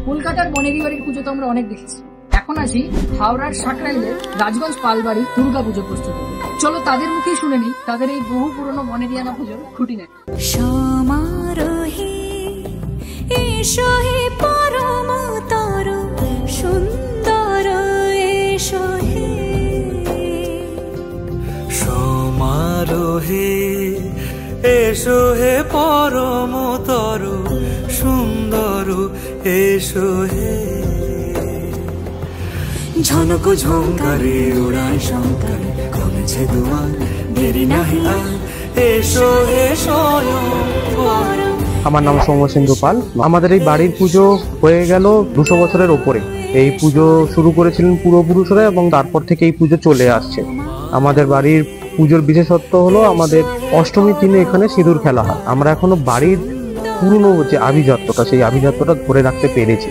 কলকাতার বনেদি বাড়ির পুজো তো আমরা অনেক দেখেছি। এখন আসি হাওড়ার সাকরাইলের রাজগঞ্জ পালবাড়ি দুর্গাপুজোর প্রস্তুতি। চলো তাদের মুখেই শুনে নিই তাদের এই বহু পুরনো বনেদিয়ানা পুজোর খুঁটিনাটি। সমারোহে এসো হে পরমতর সুন্দর এসো হে, সমারোহে এসো হে পরমতর সুন্দর এসো হে, ঝনক ঝঙ্কারে উড়ায় শঙ্কারে কমেছে দুয়ার দেরি নাহি আর এসো হে স্বয়ং। আমার নাম সৌম্যসিন্ধু পাল। আমাদের এই বাড়ির পুজো হয়ে গেল 200 বছরের ওপরে। এই পুজো শুরু করেছিলেন পূর্বপুরুষরা এবং তারপর থেকে এই পুজো চলে আসছে। আমাদের বাড়ির পুজোর বিশেষত্ব হলো আমাদের অষ্টমীর দিনে এখানে সিঁদুর খেলা হয়। আমরা এখনো বাড়ির পুরনো যে আভিজাত্যটা সেই আভিজাত্যটা ধরে রাখতে পেরেছি।